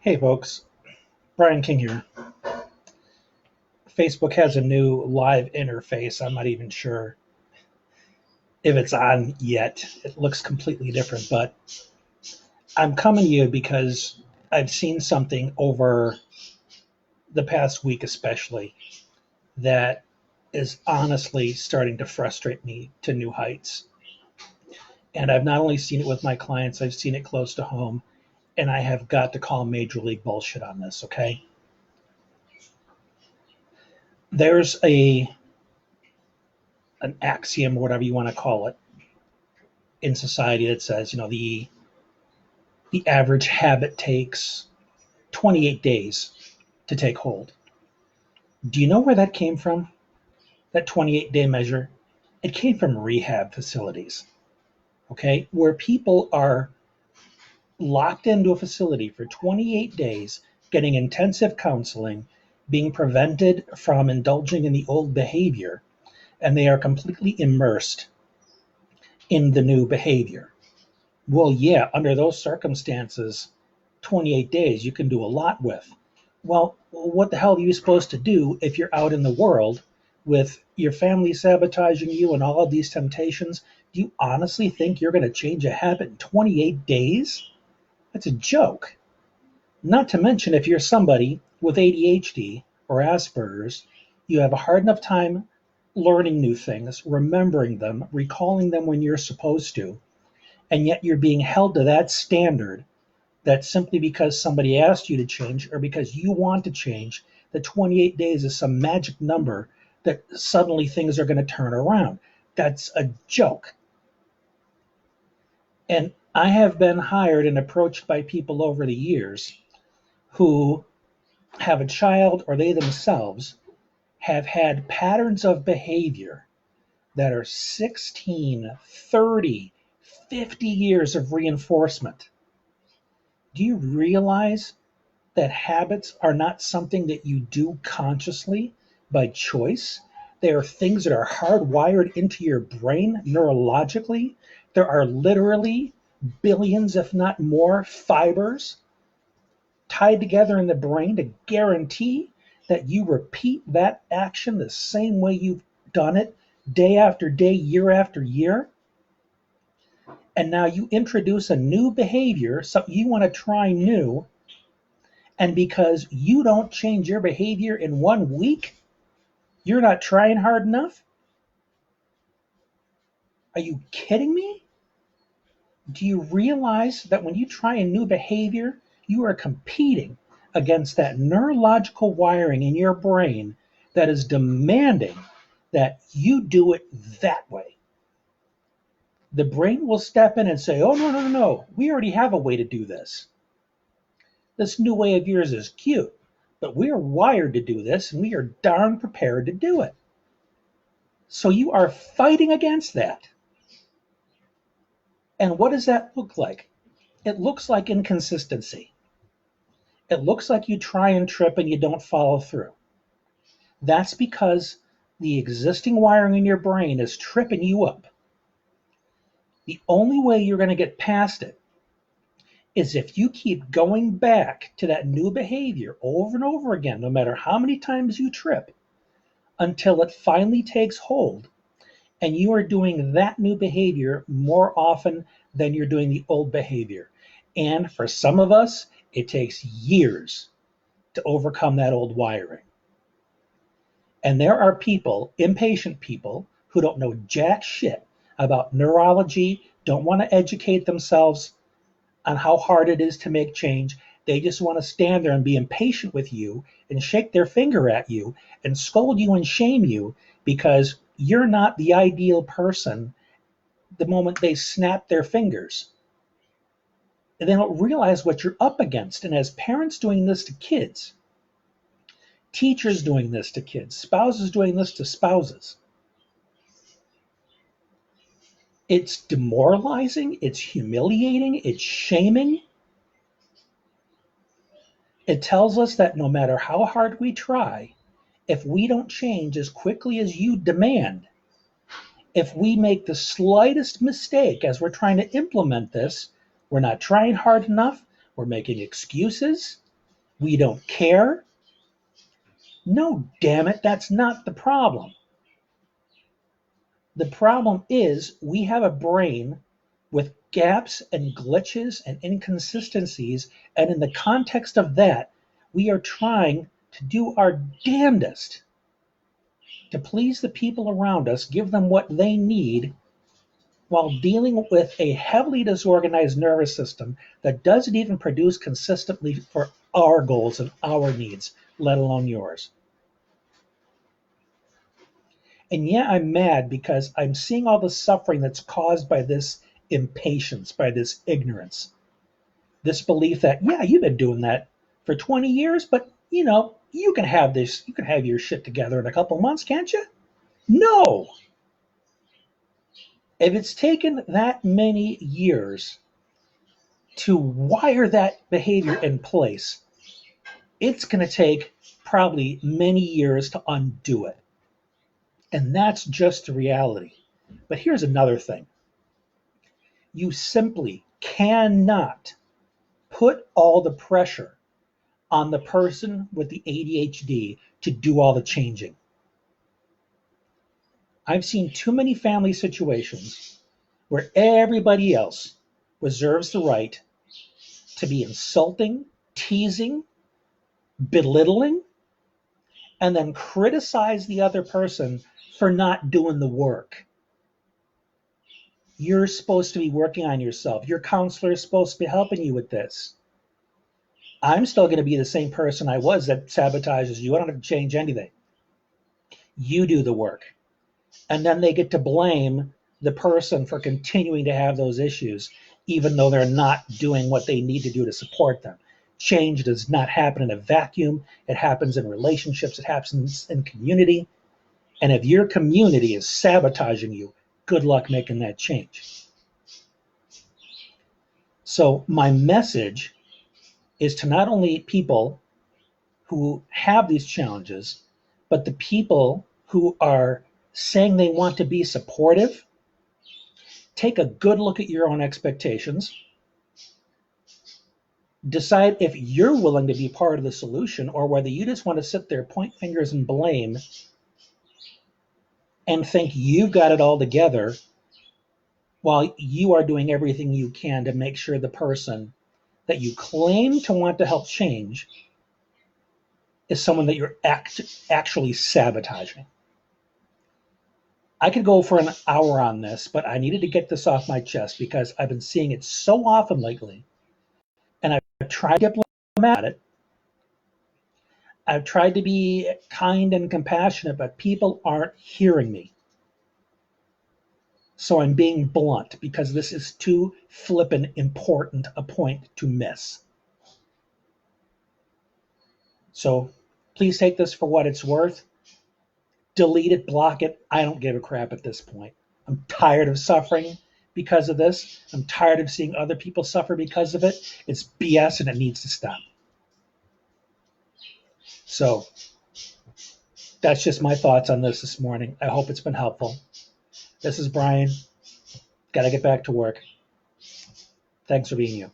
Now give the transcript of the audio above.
Hey folks, Brian King here. Facebook has a new live interface. I'm not even sure if it's on yet. It looks completely different, but I'm coming to you because I've seen something over the past week, especially, that is honestly starting to frustrate me to new heights. And I've not only seen it with my clients, I've seen it close to home, and I have got to call major league bullshit on this, okay? There's an axiom, or whatever you want to call it, in society that says, the average habit takes 28 days to take hold. Do you know where that came from? That 28-day measure? It came from rehab facilities, okay? Where people are locked into a facility for 28 days, getting intensive counseling, being prevented from indulging in the old behavior, and they are completely immersed in the new behavior. Well, yeah, under those circumstances, 28 days you can do a lot with. Well, what the hell are you supposed to do if you're out in the world with your family sabotaging you and all of these temptations? Do you honestly think you're going to change a habit in 28 days? That's a joke. Not to mention, if you're somebody with ADHD or Asperger's, you have a hard enough time learning new things, remembering them, recalling them when you're supposed to, and yet you're being held to that standard that simply because somebody asked you to change or because you want to change, that 28 days is some magic number that suddenly things are going to turn around. That's a joke. And I have been hired and approached by people over the years who have a child or they themselves have had patterns of behavior that are 16, 30, 50 years of reinforcement. Do you realize that habits are not something that you do consciously by choice? They are things that are hardwired into your brain neurologically. There are literally billions, if not more, fibers tied together in the brain to guarantee that you repeat that action the same way you've done it day after day, year after year. And now you introduce a new behavior, something you want to try new, and because you don't change your behavior in 1 week, you're not trying hard enough? Are you kidding me? Do you realize that when you try a new behavior, you are competing against that neurological wiring in your brain that is demanding that you do it that way? The brain will step in and say, oh, no, no, no, no. We already have a way to do this. This new way of yours is cute, but we're wired to do this and we are darn prepared to do it. So you are fighting against that. And what does that look like? It looks like inconsistency. It looks like you try and trip and you don't follow through. That's because the existing wiring in your brain is tripping you up. The only way you're going to get past it is if you keep going back to that new behavior over and over again, no matter how many times you trip, until it finally takes hold and you are doing that new behavior more often than you're doing the old behavior. And for some of us, it takes years to overcome that old wiring. And there are people, impatient people, who don't know jack shit about neurology, don't want to educate themselves on how hard it is to make change. They just want to stand there and be impatient with you and shake their finger at you and scold you and shame you because you're not the ideal person the moment they snap their fingers. And they don't realize what you're up against. And as parents doing this to kids, teachers doing this to kids, spouses doing this to spouses, it's demoralizing, it's humiliating, it's shaming. It tells us that no matter how hard we try, if we don't change as quickly as you demand, if we make the slightest mistake as we're trying to implement this, we're not trying hard enough, we're making excuses, We don't care. No, damn it, that's not the problem. The problem is we have a brain with gaps and glitches and inconsistencies, and in the context of that, we are trying to do our damnedest to please the people around us, give them what they need, while dealing with a heavily disorganized nervous system that doesn't even produce consistently for our goals and our needs, let alone yours. And yeah, I'm mad because I'm seeing all the suffering that's caused by this impatience, by this ignorance, this belief that, yeah, you've been doing that for 20 years, but you can have this, you can have your shit together in a couple months, can't you? No. If it's taken that many years to wire that behavior in place, it's going to take probably many years to undo it. And that's just the reality. But here's another thing. You simply cannot put all the pressure on the person with the ADHD to do all the changing. I've seen too many family situations where everybody else reserves the right to be insulting, teasing, belittling, and then criticize the other person for not doing the work. You're supposed to be working on yourself. Your counselor is supposed to be helping you with this. I'm still going to be the same person I was that sabotages you. I don't have to change anything. You do the work. And then they get to blame the person for continuing to have those issues, even though they're not doing what they need to do to support them. Change does not happen in a vacuum. It happens in relationships. It happens in community. And if your community is sabotaging you, good luck making that change. So my message is to not only people who have these challenges, but the people who are saying they want to be supportive. Take a good look at your own expectations. Decide if you're willing to be part of the solution or whether you just want to sit there, point fingers and blame, and think you've got it all together while you are doing everything you can to make sure the person that you claim to want to help change is someone that you're actually sabotaging. I could go for an hour on this, but I needed to get this off my chest because I've been seeing it so often lately. And I've tried to get at it. I've tried to be kind and compassionate, but people aren't hearing me. So I'm being blunt because this is too flippin' important a point to miss. So please take this for what it's worth. Delete it, block it. I don't give a crap at this point. I'm tired of suffering because of this. I'm tired of seeing other people suffer because of it. It's BS and it needs to stop. So that's just my thoughts on this morning. I hope it's been helpful. This is Brian. Got to get back to work. Thanks for being you.